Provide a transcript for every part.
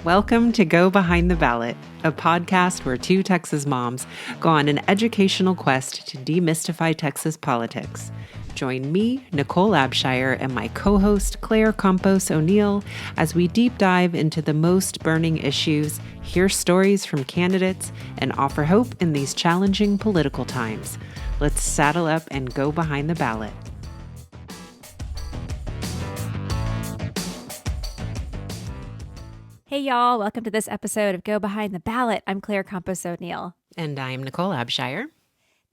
Welcome to Go Behind the Ballot, a podcast where two Texas moms go on an educational quest to demystify Texas politics. Join me, Nichole Abshire, and my co-host Claire Campos O'Neill as we deep dive into the most burning issues, hear stories from candidates, and offer hope in these challenging political times. Let's saddle up and go behind the ballot. Hey y'all, welcome to this episode of Go Behind the Ballot. I'm Claire Campos O'Neill. And I'm Nichole Abshire.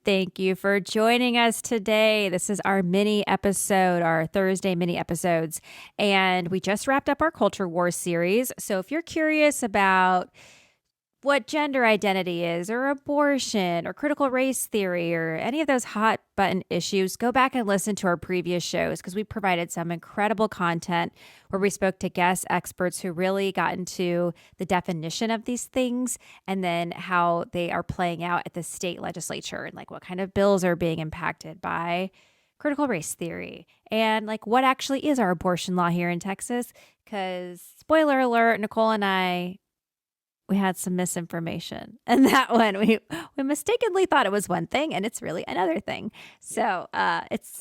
Thank you for joining us today. This is our mini episode, our Thursday mini episodes. And we just wrapped up our Culture Wars series. So if you're curious about what gender identity is, or abortion, or critical race theory, or any of those hot button issues, go back and listen to our previous shows because we provided some incredible content where we spoke to guest experts who really got into the definition of these things and then how they are playing out at the state legislature and like what kind of bills are being impacted by critical race theory and like what actually is our abortion law here in Texas. Because spoiler alert, Nichole and we had some misinformation. And that one, we mistakenly thought it was one thing and it's really another thing. So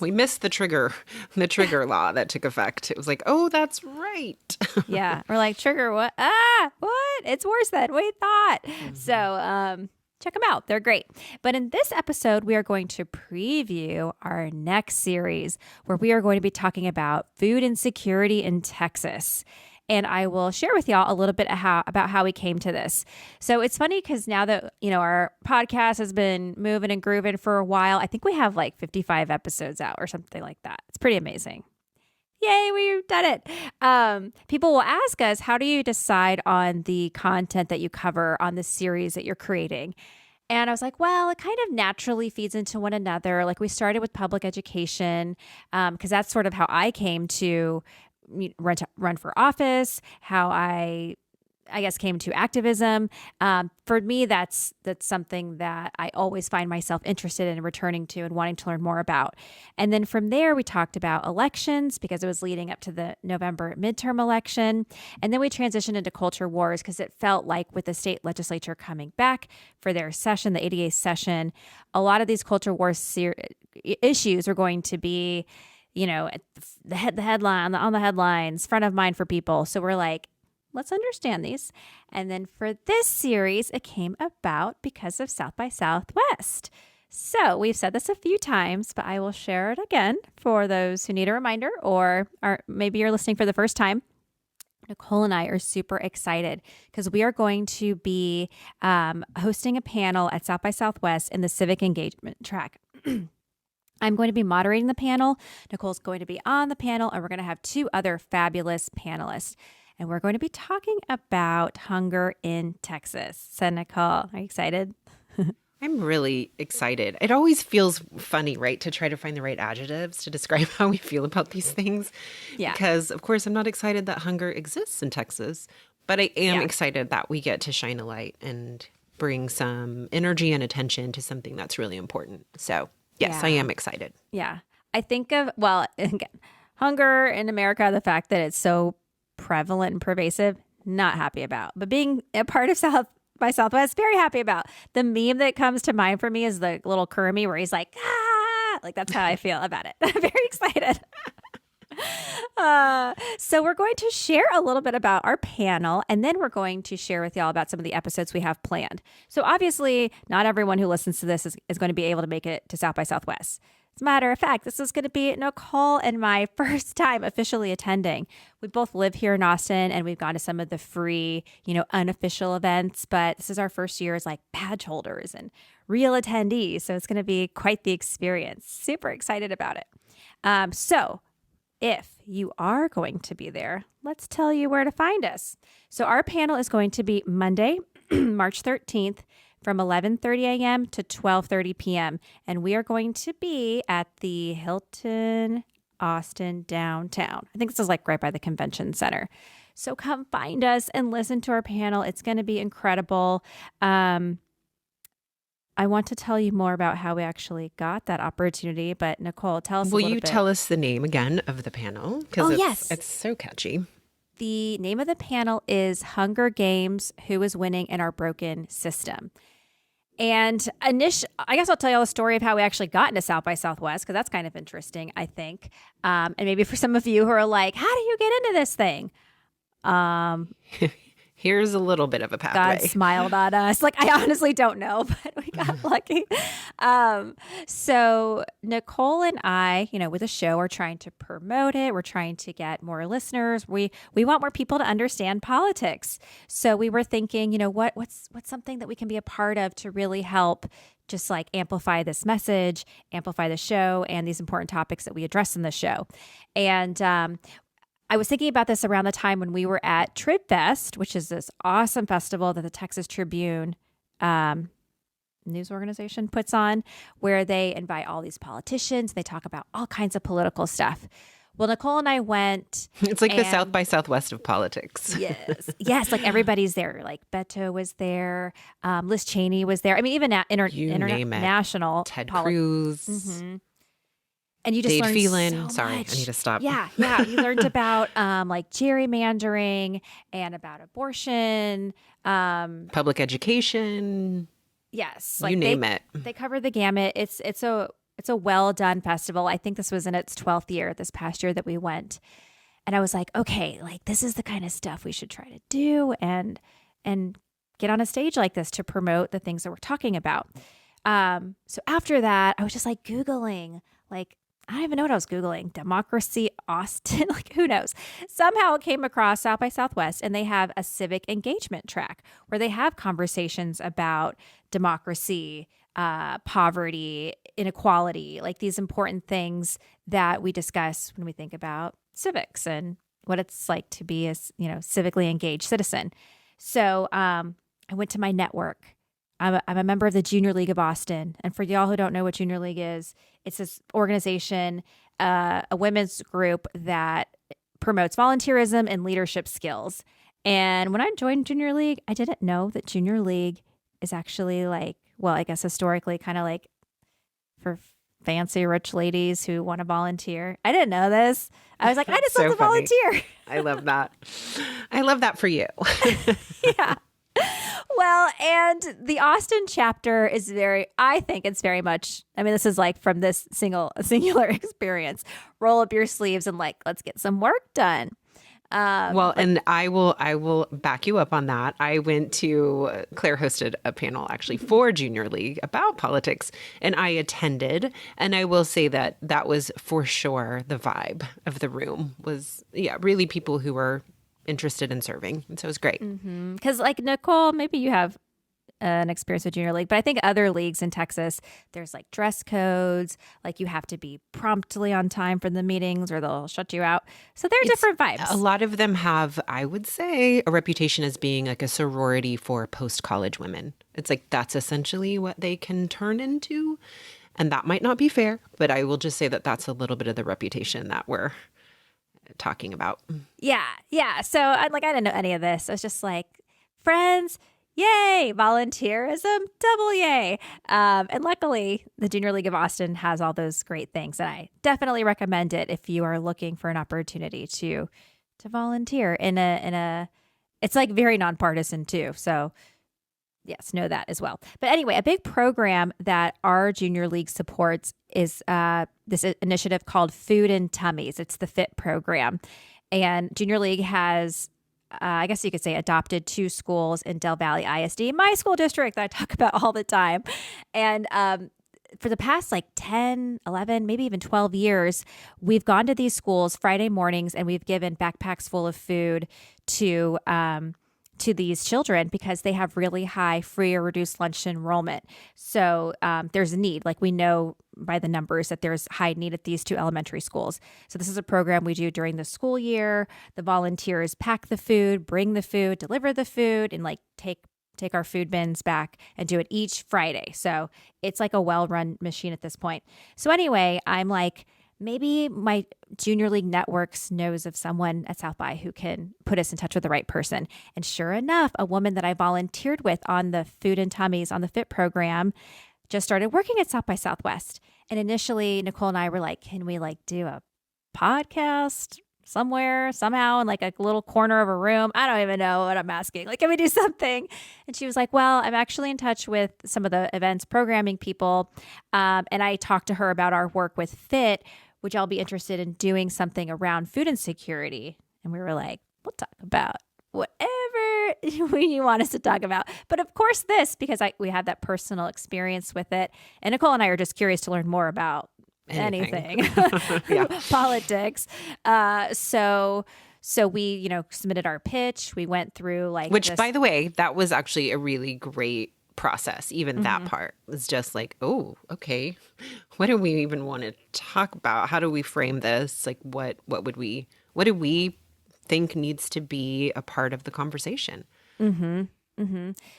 we missed the trigger law that took effect. It was like, oh, that's right. Yeah. We're like, trigger what? What? It's worse than we thought. Mm-hmm. So check them out. They're great. But in this episode, we are going to preview our next series where we are going to be talking about food insecurity in Texas. And I will share with y'all a little bit about how we came to this. So it's funny because now that, our podcast has been moving and grooving for a while, I think we have like 55 episodes out or something like that. It's pretty amazing. Yay, we've done it. People will ask us, how do you decide on the content that you cover on the series that you're creating? And I was like, well, it kind of naturally feeds into one another. Like we started with public education because that's sort of how I came to run for office, how I guess came to activism. For me, that's something that I always find myself interested in returning to and wanting to learn more about. And then from there, we talked about elections because it was leading up to the November midterm election. And then we transitioned into culture wars because it felt like with the state legislature coming back for their session, the 88th session, a lot of these culture wars issues are going to be the headline on the headlines, front of mind for people. So we're like, let's understand these. And then for this series, it came about because of South by Southwest. So we've said this a few times, but I will share it again for those who need a reminder or maybe you're listening for the first time. Nichole and I are super excited because we are going to be hosting a panel at South by Southwest in the Civic Engagement track. I'm going to be moderating the panel. Nichole's going to be on the panel, and we're going to have two other fabulous panelists. And we're going to be talking about hunger in Texas. So, Nichole, are you excited? I'm really excited. It always feels funny, right, to try to find the right adjectives to describe how we feel about these things. Yeah. Because, of course, I'm not excited that hunger exists in Texas, but I am excited that we get to shine a light and bring some energy and attention to something that's really important. So, yes, I am excited. Yeah. I think of, well, again, hunger in America, the fact that it's so prevalent and pervasive, not happy about. But being a part of South by Southwest, very happy about. The meme that comes to mind for me is the little Kermie where he's like, like that's how I feel about it. I'm very excited. So we're going to share a little bit about our panel, and then we're going to share with y'all about some of the episodes we have planned. So obviously, not everyone who listens to this is going to be able to make it to South by Southwest. As a matter of fact, this is going to be Nichole and my first time officially attending. We both live here in Austin, and we've gone to some of the free, unofficial events, but this is our first year as like badge holders and real attendees. So it's going to be quite the experience. Super excited about it. So if you are going to be there, let's tell you where to find us. So our panel is going to be Monday, March 13th from 11:30 a.m. to 12:30 p.m. And we are going to be at the Hilton Austin downtown. I think this is like right by the convention center. So come find us and listen to our panel. It's going to be incredible. I want to tell you more about how we actually got that opportunity, but Nichole, tell us a little bit. Will you tell us the name again of the panel? Because it's so catchy. the name of the panel is Hunger Games: Who is Winning in Our Broken System? And I guess I'll tell you the story of how we actually got into South by Southwest, because that's kind of interesting, I think. And maybe for some of you who are like, how do you get into this thing? Here's a little bit of a pathway. God smiled at us. Like, I honestly don't know, but we got lucky. So Nichole and I, with the show, are trying to promote it. We're trying to get more listeners. We want more people to understand politics. So we were thinking, what's something that we can be a part of to really help just like amplify this message, amplify the show, and these important topics that we address in the show. And I was thinking about this around the time when we were at Trib Fest, which is this awesome festival that the Texas Tribune news organization puts on, where they invite all these politicians. They talk about all kinds of political stuff. Well, Nichole and I went. It's like the South by Southwest of politics. Yes. Like everybody's there. Like Beto was there. Liz Cheney was there. I mean, even international. Ted Cruz. Mm-hmm. And you just Dade learned Phelan. so Sorry, much. I need to stop. Yeah. You learned about like gerrymandering and about abortion, public education. Yes, you name it. They cover the gamut. It's a well done festival. I think this was in its 12th year this past year that we went, and I was like, okay, like this is the kind of stuff we should try to do and get on a stage like this to promote the things that we're talking about. So after that, I was just like Googling, like. I don't even know what I was Googling. Democracy Austin, like who knows? Somehow it came across South by Southwest, and they have a civic engagement track where they have conversations about democracy, poverty, inequality, like these important things that we discuss when we think about civics and what it's like to be a civically engaged citizen. So I went to my network. I'm a member of the Junior League of Austin. And for y'all who don't know what Junior League is, it's this organization, a women's group that promotes volunteerism and leadership skills. And when I joined Junior League, I didn't know that Junior League is actually like, well, I guess historically kind of like for fancy rich ladies who want to volunteer. I didn't know this. I was like, I just love to volunteer. I love that. I love that for you. Yeah. Well, and the Austin chapter is I think it's very much, I mean, this is like from this singular experience, roll up your sleeves and like, let's get some work done. And I will back you up on that. I went to, Claire hosted a panel actually for Junior League about politics, and I attended. And I will say that was for sure the vibe of the room was, really people who were interested in serving. And so it was great. Because like Nichole, maybe you have an experience with Junior League, but I think other leagues in Texas, there's like dress codes, like you have to be promptly on time for the meetings or they'll shut you out. So there are different vibes. A lot of them have, I would say, a reputation as being like a sorority for post-college women. It's like that's essentially what they can turn into. And that might not be fair, but I will just say that that's a little bit of the reputation that we're talking about. Yeah. So I didn't know any of this. I was just like, friends, yay, volunteerism, double yay. And luckily, the Junior League of Austin has all those great things. And I definitely recommend it if you are looking for an opportunity to volunteer in a it's like very nonpartisan too. So yes, know that as well. But anyway, a big program that our Junior League supports is this initiative called Food and Tummies. It's the FIT program. And Junior League has, I guess you could say, adopted 2 schools in Del Valle ISD, my school district that I talk about all the time. And for the past like 10, 11, maybe even 12 years, we've gone to these schools Friday mornings and we've given backpacks full of food to these children because they have really high free or reduced lunch enrollment. So there's a need. Like we know by the numbers that there's high need at these 2 elementary schools. So this is a program we do during the school year. The volunteers pack the food, bring the food, deliver the food, and like take our food bins back and do it each Friday. So it's like a well-run machine at this point. So anyway, I'm like, maybe my Junior League networks knows of someone at South by who can put us in touch with the right person. And sure enough, a woman that I volunteered with on the Food and Tummies on the FIT program just started working at South by Southwest. And initially, Nichole and I were like, can we like do a podcast somewhere, somehow in like a little corner of a room. I don't even know what I'm asking. Like, can we do something? And she was like, well, I'm actually in touch with some of the events programming people. And I talked to her about our work with FIT, which I'll be interested in doing something around food insecurity. And we were like, we'll talk about whatever you want us to talk about. But of course this, because we have that personal experience with it. And Nichole and I are just curious to learn more about anything. Politics. So we, submitted our pitch. We went through which, by the way, that was actually a really great process. Even that part was just like, oh, okay, what do we even want to talk about? How do we frame this? Like, what do we think needs to be a part of the conversation?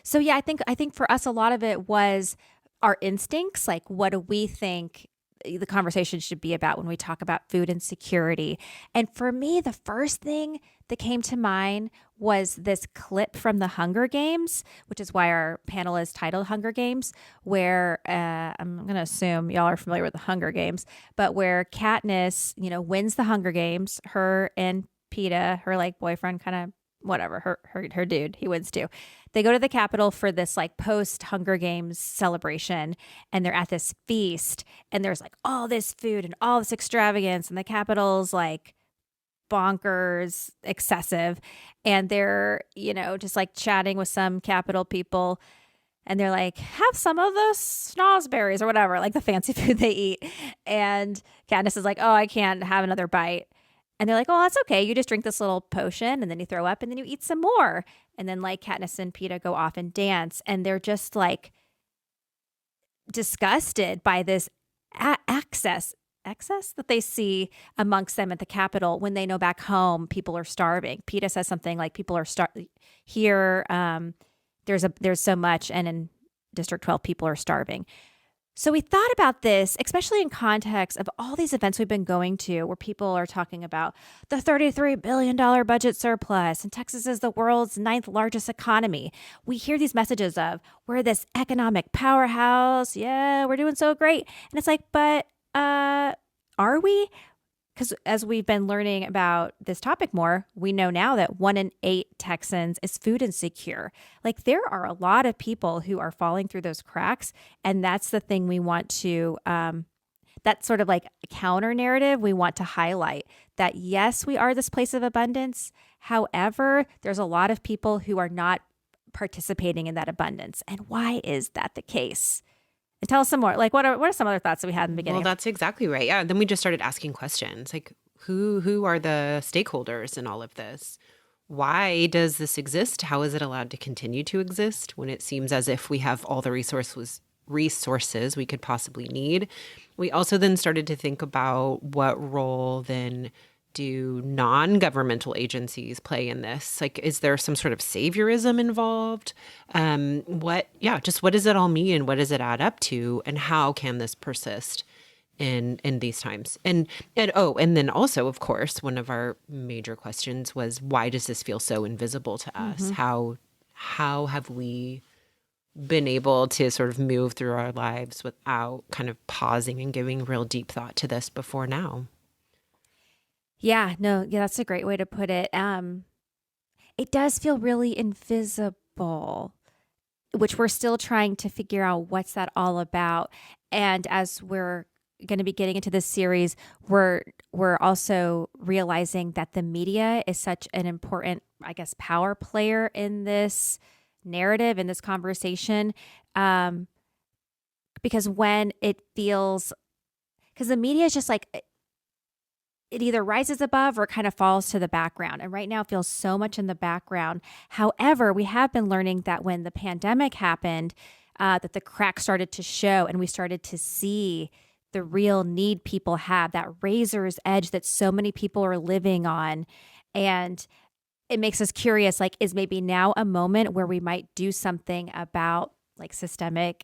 So yeah, I think for us, a lot of it was our instincts. Like, what do we think the conversation should be about when we talk about food insecurity? And for me, the first thing that came to mind was this clip from the Hunger Games, which is why our panel is titled Hunger Games, where I'm going to assume y'all are familiar with the Hunger Games, but where Katniss, wins the Hunger Games, her and PETA, her like boyfriend, kind of whatever, her dude, he wins too. They go to the Capitol for this like post Hunger Games celebration, and they're at this feast, and there's like all this food and all this extravagance, and the Capitol's like bonkers, excessive, and they're just like chatting with some Capitol people, and they're like, have some of the snozberries or whatever, like the fancy food they eat, and Katniss is like, oh, I can't have another bite. And they're like, oh, that's okay. You just drink this little potion and then you throw up and then you eat some more. And then like Katniss and PETA go off and dance. And they're just like disgusted by this excess that they see amongst them at the Capitol when they know back home people are starving. PETA says something like people are here. There's so much. And in District 12, people are starving. So we thought about this, especially in context of all these events we've been going to where people are talking about the $33 billion budget surplus and Texas is the world's 9th largest economy. We hear these messages of we're this economic powerhouse. Yeah, we're doing so great. And it's like, but are we? Because as we've been learning about this topic more, we know now that 1 in 8 Texans is food insecure. Like there are a lot of people who are falling through those cracks. And that's the thing we want to, that sort of like counter narrative we want to highlight that, yes, we are this place of abundance. However, there's a lot of people who are not participating in that abundance. And why is that the case? And tell us some more. Like, what are some other thoughts that we had in the beginning? Well, that's exactly right. Yeah. Then we just started asking questions like, who are the stakeholders in all of this? Why does this exist? How is it allowed to continue to exist when it seems as if we have all the resources we could possibly need? We also then started to think about what role then do non-governmental agencies play in this? Like, is there some sort of saviorism involved? What does it all mean? What does it add up to? And how can this persist in these times? And then also, of course, one of our major questions was, why does this feel so invisible to us? How have we been able to sort of move through our lives without kind of pausing and giving real deep thought to this before now? Yeah, that's a great way to put it. It does feel really invisible, which we're still trying to figure out what's that all about. And as we're going to be getting into this series, we're also realizing that the media is such an important, I guess, power player in this narrative, in this conversation. Because when it feels, because the media is just like, it either rises above or kind of falls to the background. And right now it feels so much in the background. However, we have been learning that when the pandemic happened, that the cracks started to show and we started to see the real need people have, that razor's edge that so many people are living on. And it makes us curious, like, is maybe now a moment where we might do something about like systemic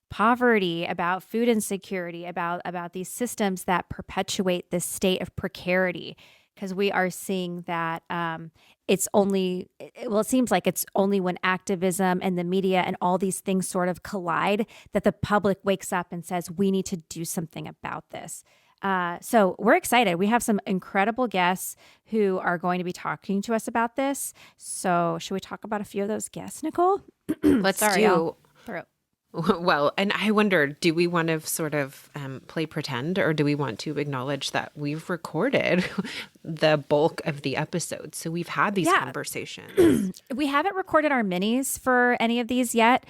poverty, about food insecurity, about these systems that perpetuate this state of precarity, because we are seeing that it seems like it's only when activism and the media and all these things sort of collide that the public wakes up and says, we need to do something about this. So we're excited. We have some incredible guests who are going to be talking to us about this. So should we talk about a few of those guests, Nichole? Let's Sorry, do. I'll throw. Well, and I wonder, do we want to sort of play pretend, or do we want to acknowledge that we've recorded the bulk of the episodes? So we've had these conversations. We haven't recorded our minis for any of these yet,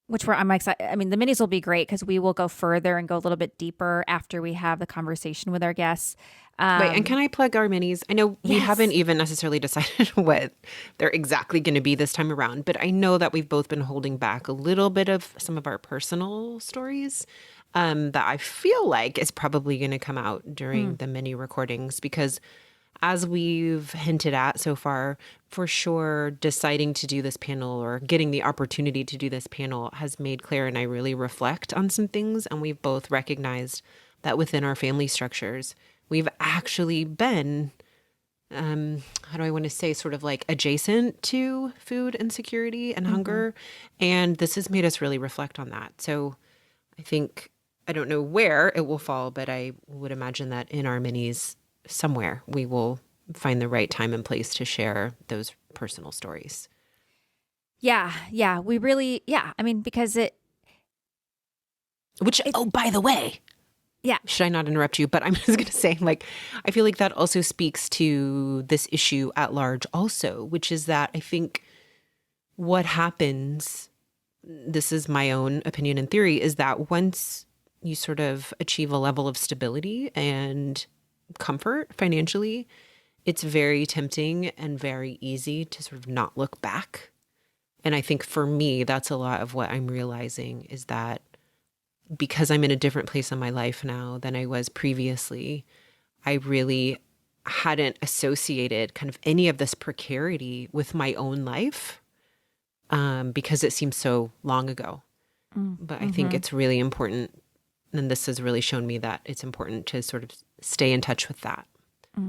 which I'm excited. I mean, the minis will be great because we will go further and go a little bit deeper after we have the conversation with our guests. Wait, and can I plug our minis? I know we haven't even necessarily decided what they're exactly going to be this time around, but I know that we've both been holding back a little bit of some of our personal stories that I feel like is probably going to come out during the mini recordings, because as we've hinted at so far, for sure, deciding to do this panel or getting the opportunity to do this panel has made Claire and I really reflect on some things. And we've both recognized that within our family structures, we've actually been, how do I want to say, sort of like adjacent to food insecurity and hunger. And this has made us really reflect on that. So I think, I don't know where it will fall, but I would imagine that in our minis somewhere, we will find the right time and place to share those personal stories. Yeah, we really, I mean, because oh, by the way, should I not interrupt you? But I'm just going to say, like, I feel like that also speaks to this issue at large also, which is that I think what happens, this is my own opinion and theory, is that once you sort of achieve a level of stability and comfort financially, it's very tempting and very easy to sort of not look back. And I think for me, that's a lot of what I'm realizing, is that because I'm in a different place in my life now than I was previously, I really hadn't associated kind of any of this precarity with my own life because it seems so long ago. But I think it's really important, and this has really shown me that it's important to sort of stay in touch with that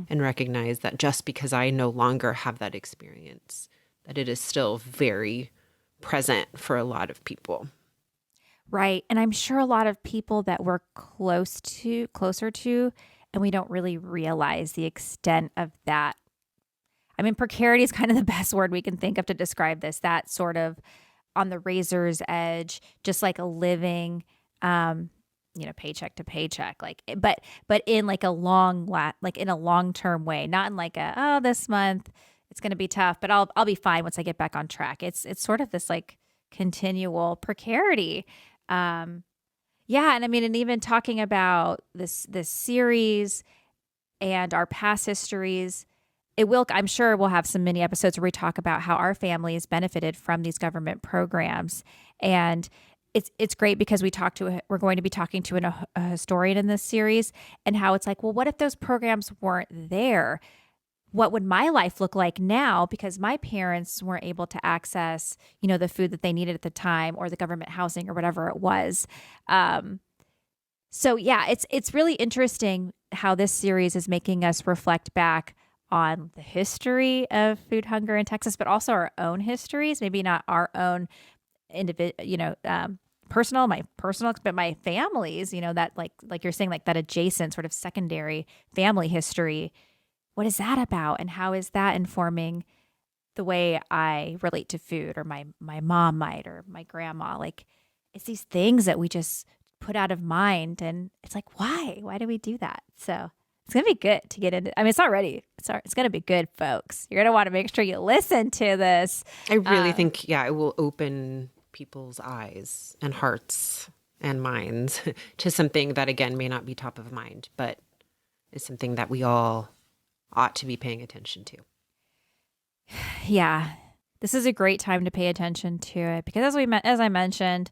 and recognize that just because I no longer have that experience, that it is still very present for a lot of people. Right. And I'm sure a lot of people that we're closer to, and we don't really realize the extent of that. I mean, precarity is kind of the best word we can think of to describe this, that sort of on the razor's edge, just like a living, paycheck to paycheck, like, but in like a in a long-term way, not in like this month it's going to be tough, but I'll be fine once I get back on track. It's sort of this like continual precarity. And I mean, and even talking about this series and our past histories, I'm sure we'll have some mini episodes where we talk about how our family has benefited from these government programs. And it's great because we're going to be talking to a historian in this series, and how it's like, well, what if those programs weren't there? What would my life look like now? Because my parents weren't able to access, the food that they needed at the time, or the government housing, or whatever it was. So yeah, it's really interesting how this series is making us reflect back on the history of food hunger in Texas, but also our own histories. Maybe not our own personal, but my family's. That like you're saying, like that adjacent sort of secondary family history. What is that about? And how is that informing the way I relate to food, or my mom might, or my grandma? Like, it's these things that we just put out of mind. And it's like, why? Why do we do that? So it's going to be good to get into. I mean, it's already, it's going to be good, folks. You're going to want to make sure you listen to this. I really think, it will open people's eyes and hearts and minds to something that, again, may not be top of mind, but is something that we all ought to be paying attention to. Yeah, this is a great time to pay attention to it, because as I mentioned,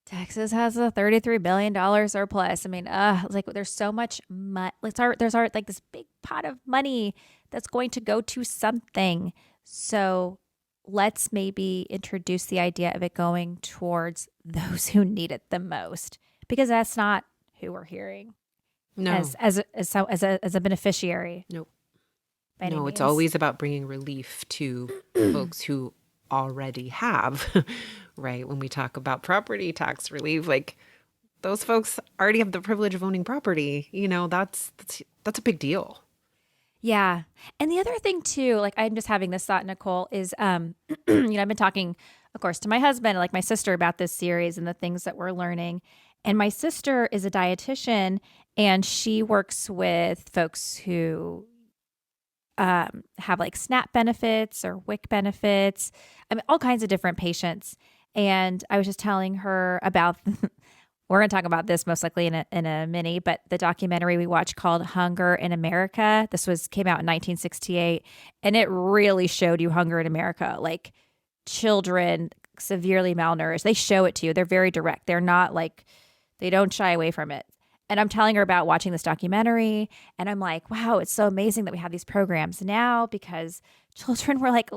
Texas has a $33 billion surplus. I mean, like there's so much money. There's like this big pot of money that's going to go to something. So let's maybe introduce the idea of it going towards those who need it the most, because that's not who we're hearing. No. As a beneficiary. Nope. No, it's always about bringing relief to folks who already have, right? When we talk about property tax relief, like those folks already have the privilege of owning property. That's a big deal. Yeah. And the other thing too, like I'm just having this thought, Nichole, is I've been talking, of course, to my husband, like my sister about this series and the things that we're learning. And my sister is a dietitian and she works with folks who have like SNAP benefits or WIC benefits. I mean, all kinds of different patients. And I was just telling her about, we're going to talk about this most likely in a mini, but the documentary we watched called Hunger in America. Came out in 1968, and it really showed you hunger in America, like children severely malnourished. They show it to you. They're very direct. They're not like, they don't shy away from it. And I'm telling her about watching this documentary, and I'm like, wow, it's so amazing that we have these programs now because children were like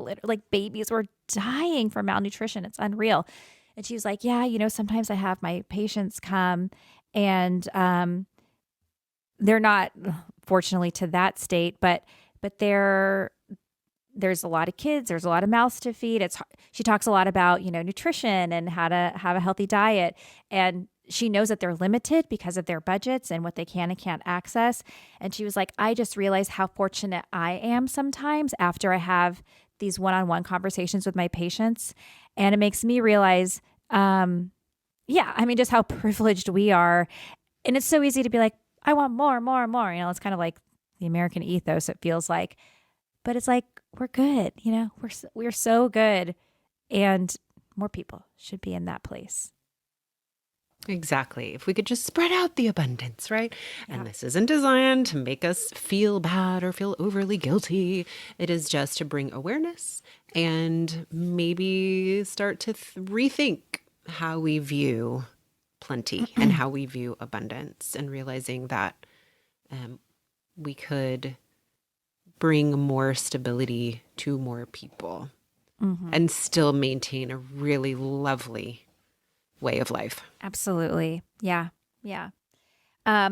babies were dying from malnutrition. It's unreal. And she was like, yeah, sometimes I have my patients come and they're not, fortunately, to that state, but there's a lot of kids, there's a lot of mouths to feed. She talks a lot about, nutrition and how to have a healthy diet. And she knows that they're limited because of their budgets and what they can and can't access. And she was like, I just realized how fortunate I am sometimes after I have these one-on-one conversations with my patients. And it makes me realize, just how privileged we are. And it's so easy to be like, I want more, more, more. It's kind of like the American ethos, it feels like. But it's like, we're good, we're so good. And more people should be in that place. Exactly. If we could just spread out the abundance, right? Yeah. And this isn't designed to make us feel bad or feel overly guilty. It is just to bring awareness and maybe start to rethink how we view plenty and how we view abundance, and realizing that we could bring more stability to more people and still maintain a really lovely way of life. Absolutely. Yeah. Yeah.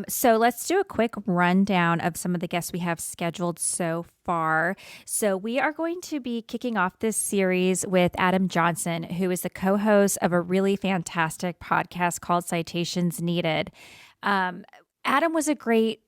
So let's do a quick rundown of some of the guests we have scheduled so far. So we are going to be kicking off this series with Adam Johnson, who is the co-host of a really fantastic podcast called Citations Needed. Adam was a great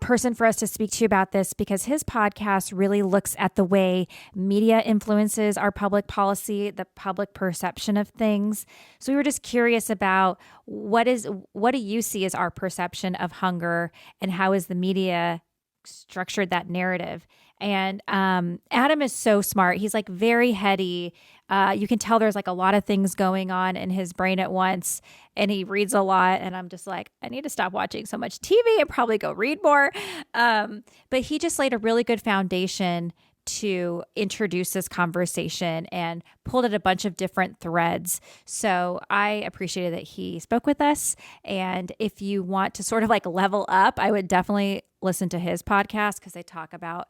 person for us to speak to about this because his podcast really looks at the way media influences our public policy, the public perception of things. So we were just curious about what do you see as our perception of hunger, and how is the media structured that narrative? And Adam is so smart. He's like very heady. You can tell there's like a lot of things going on in his brain at once, and he reads a lot. And I'm just like, I need to stop watching so much TV and probably go read more. But he just laid a really good foundation to introduce this conversation and pulled at a bunch of different threads. So I appreciated that he spoke with us. And if you want to sort of like level up, I would definitely listen to his podcast because they talk about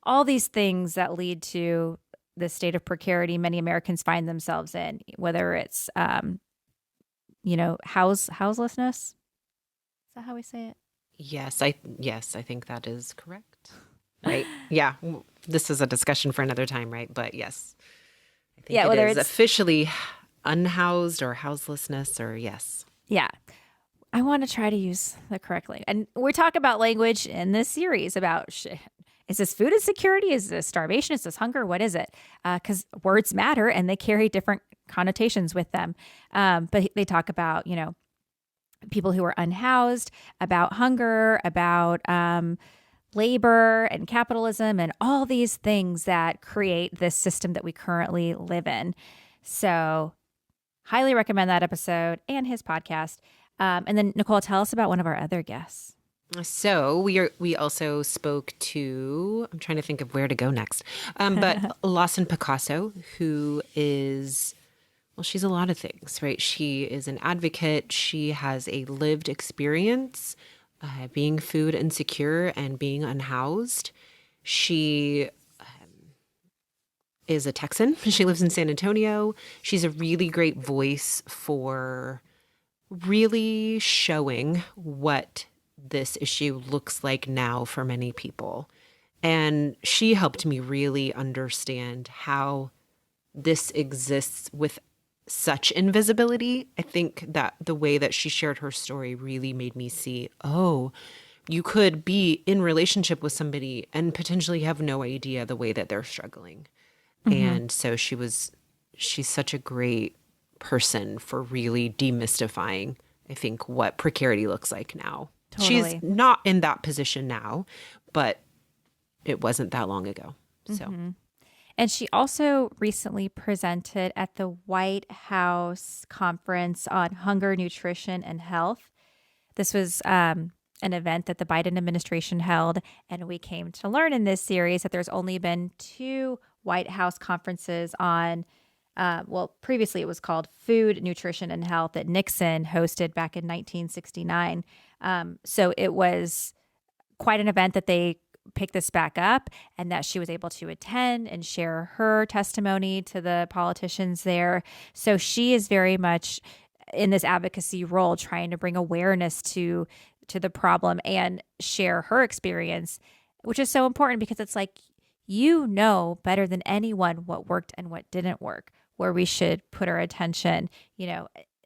all these things that lead to the state of precarity many Americans find themselves in, whether it's, houselessness. Is that how we say it? Yes, I think that is correct. Right. Yeah. This is a discussion for another time, right? But yes, I think it is officially unhoused or houselessness, or yes. Yeah. I want to try to use the correct language. And we talk about language in this series about is this food insecurity? Is this starvation? Is this hunger? What is it? Because words matter and they carry different connotations with them. But they talk about, people who are unhoused, about hunger, about labor and capitalism and all these things that create this system that we currently live in. So highly recommend that episode and his podcast. And then Nichole, tell us about one of our other guests. So we also spoke to, I'm trying to think of where to go next, but Lawson Picasso, who is, well, she's a lot of things, right? She is an advocate. She has a lived experience being food insecure and being unhoused. She is a Texan. She lives in San Antonio. She's a really great voice for really showing what this issue looks like now for many people. And she helped me really understand how this exists such invisibility. I think that the way that she shared her story really made me see, oh, you could be in relationship with somebody and potentially have no idea the way that they're struggling. Mm-hmm. And so she's such a great person for really demystifying, I think, what precarity looks like now. She's Totally. not in that position now, but it wasn't that long ago. So Mm-hmm. And she also recently presented at the White House Conference on Hunger, Nutrition, and Health. This was an event that the Biden administration held. And we came to learn in this series that there's only been two White House conferences on, previously it was called Food, Nutrition, and Health that Nixon hosted back in 1969. So it was quite an event that they picked this back up and that she was able to attend and share her testimony to the politicians there. So she is very much in this advocacy role, trying to bring awareness to the problem and share her experience, which is so important because it's like, you know better than anyone what worked and what didn't work, where we should put our attention,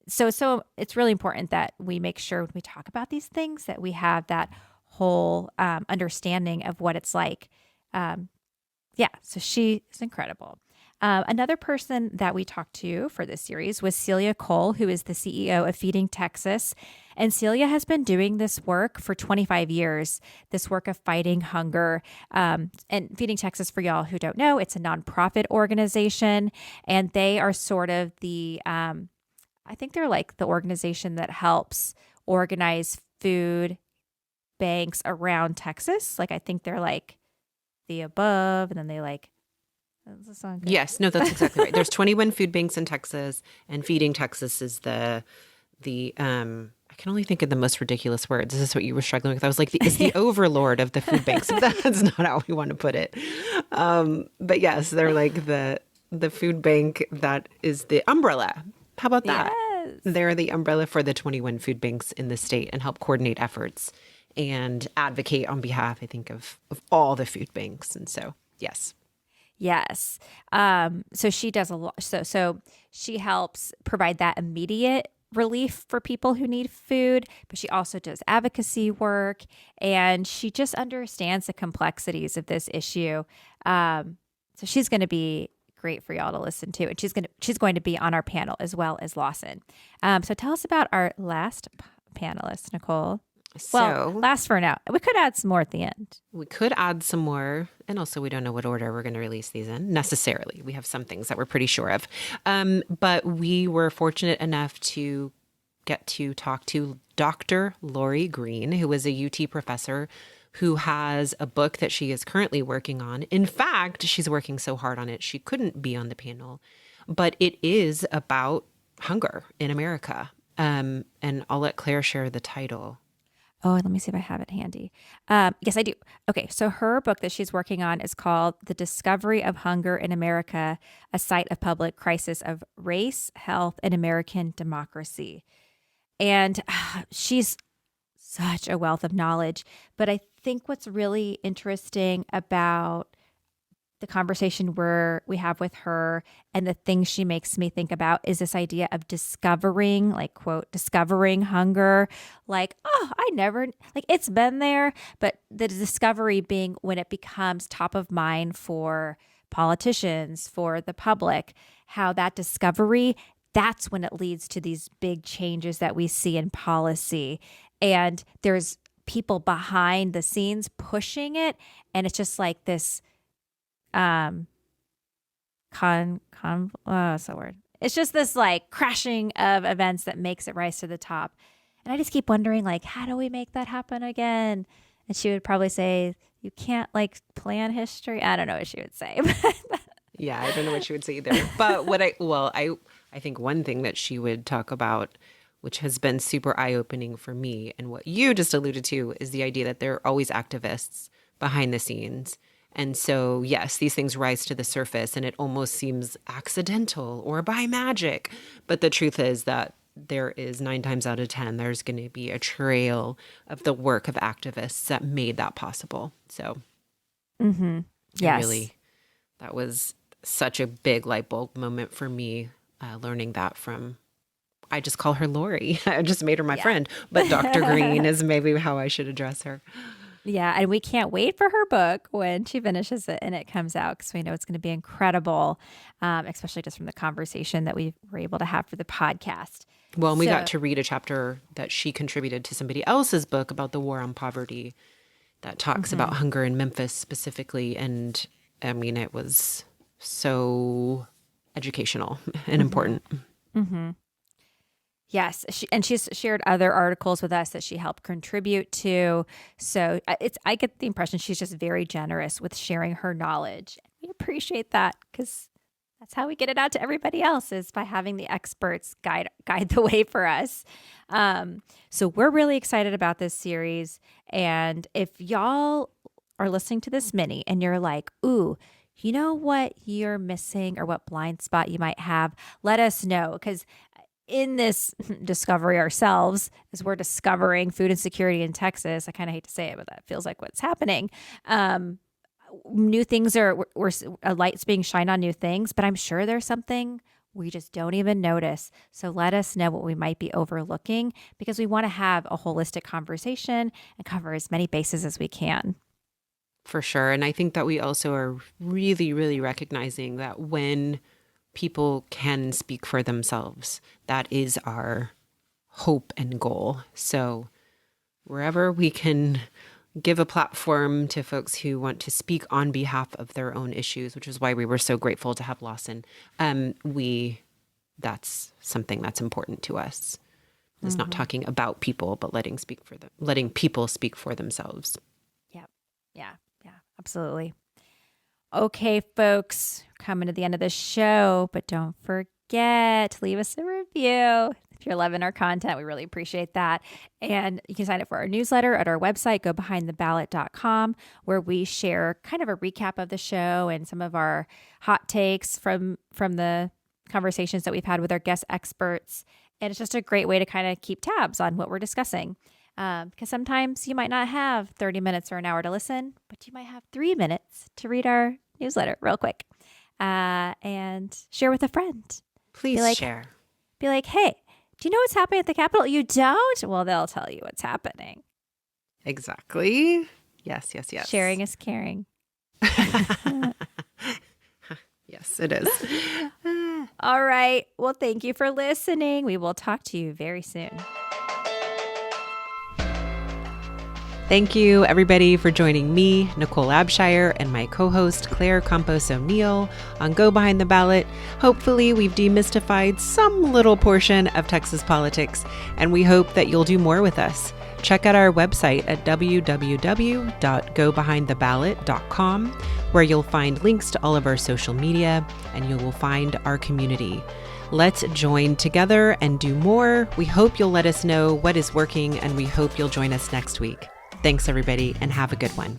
so it's really important that we make sure when we talk about these things that we have that whole understanding of what it's like. So she is incredible. Another person that we talked to for this series was Celia Cole, who is the CEO of Feeding Texas. And Celia has been doing this work for 25 years, this work of fighting hunger. And Feeding Texas, for y'all who don't know, it's a nonprofit organization. And they are sort of I think they're like the organization that helps organize food banks around Texas. Like, I think they're like the above, and then they like, does this sound good? yes, no, that's exactly right. There's 21 food banks in Texas, and Feeding Texas is the I can only think of the most ridiculous words. Is this what you were struggling with? I was like, is the overlord of the food banks. That's not how we want to put it. But yes, they're like the food bank that is the umbrella. How about that? Yes. They're the umbrella for the 21 food banks in the state and help coordinate efforts and advocate on behalf, I think, of all the food banks. And so, yes. Yes. So she does a lot. So she helps provide that immediate relief for people who need food, but she also does advocacy work, and she just understands the complexities of this issue. So she's going to be great for y'all to listen to, and she's going to be on our panel as well as Lawson. So tell us about our last panelist, Nichole. Well, last for now. We could add some more at the end. We could add some more. And also, we don't know what order we're going to release these in necessarily. We have some things that we're pretty sure of. But we were fortunate enough to get to talk to Dr. Lori Green, who is a UT professor who has a book that she is currently working on. In fact, she's working so hard on it, she couldn't be on the panel. But it is about hunger in America. And I'll let Claire share the title. Oh, let me see if I have it handy. Yes, I do. Okay, so her book that she's working on is called The Discovery of Hunger in America, a Site of Public Crisis of Race, Health, and American Democracy. And she's such a wealth of knowledge. But I think what's really interesting about the conversation we have with her and the things she makes me think about is this idea of discovering, like, quote, discovering hunger. Like, oh, I never, like, it's been there. But the discovery being when it becomes top of mind for politicians, for the public, how that discovery, that's when it leads to these big changes that we see in policy. And there's people behind the scenes pushing it. And it's just like this, what's the word? It's just this like crashing of events that makes it rise to the top. And I just keep wondering, like, how do we make that happen again? And she would probably say, you can't like plan history. I don't know what she would say. Yeah, I don't know what she would say either. But I think one thing that she would talk about, which has been super eye-opening for me, and what you just alluded to, is the idea that there are always activists behind the scenes. And so, yes, these things rise to the surface and it almost seems accidental or by magic. But the truth is that there is 9 times out of 10, there's going to be a trail of the work of activists that made that possible. So, Yes. Really, that was such a big light bulb moment for me learning that from, I just call her Lori. I just made her my friend, but Dr. Green is maybe how I should address her. Yeah, and we can't wait for her book when she finishes it and it comes out, because we know it's going to be incredible, especially just from the conversation that we were able to have for the podcast. Well, and we got to read a chapter that she contributed to somebody else's book about the war on poverty that talks about hunger in Memphis specifically. And I mean, it was so educational and important. Mm-hmm. Yes. She's shared other articles with us that she helped contribute to. So I get the impression she's just very generous with sharing her knowledge. We appreciate that, because that's how we get it out to everybody else, is by having the experts guide the way for us. So we're really excited about this series. And if y'all are listening to this mini and you're like, ooh, you know what you're missing or what blind spot you might have, let us know. Because in this discovery ourselves, as we're discovering food insecurity in Texas, I kind of hate to say it, but that feels like what's happening. New things we're a light's being shined on new things, but I'm sure there's something we just don't even notice. So let us know what we might be overlooking, because we want to have a holistic conversation and cover as many bases as we can. For sure. And I think that we also are really, really recognizing that when people can speak for themselves, that is our hope and goal. So wherever we can give a platform to folks who want to speak on behalf of their own issues, which is why we were so grateful to have Lawson, that's something that's important to us. It's not talking about people, but letting people speak for themselves. Yeah, absolutely. Okay, folks, coming to the end of the show, but don't forget to leave us a review. If you're loving our content, we really appreciate that. And you can sign up for our newsletter at our website, gobehindtheballot.com, where we share kind of a recap of the show and some of our hot takes from the conversations that we've had with our guest experts. And it's just a great way to kind of keep tabs on what we're discussing. Because sometimes you might not have 30 minutes or an hour to listen, but you might have 3 minutes to read our newsletter real quick and share with a friend. Please share. Be like, hey, do you know what's happening at the Capitol? You don't? Well, they'll tell you what's happening. Exactly. Yes. Sharing is caring. Yes, it is. All right. Well, thank you for listening. We will talk to you very soon. Thank you, everybody, for joining me, Nichole Abshire, and my co-host, Claire Campos O'Neill, on Go Behind the Ballot. Hopefully, we've demystified some little portion of Texas politics, and we hope that you'll do more with us. Check out our website at www.gobehindtheballot.com, where you'll find links to all of our social media, and you will find our community. Let's join together and do more. We hope you'll let us know what is working, and we hope you'll join us next week. Thanks, everybody, and have a good one.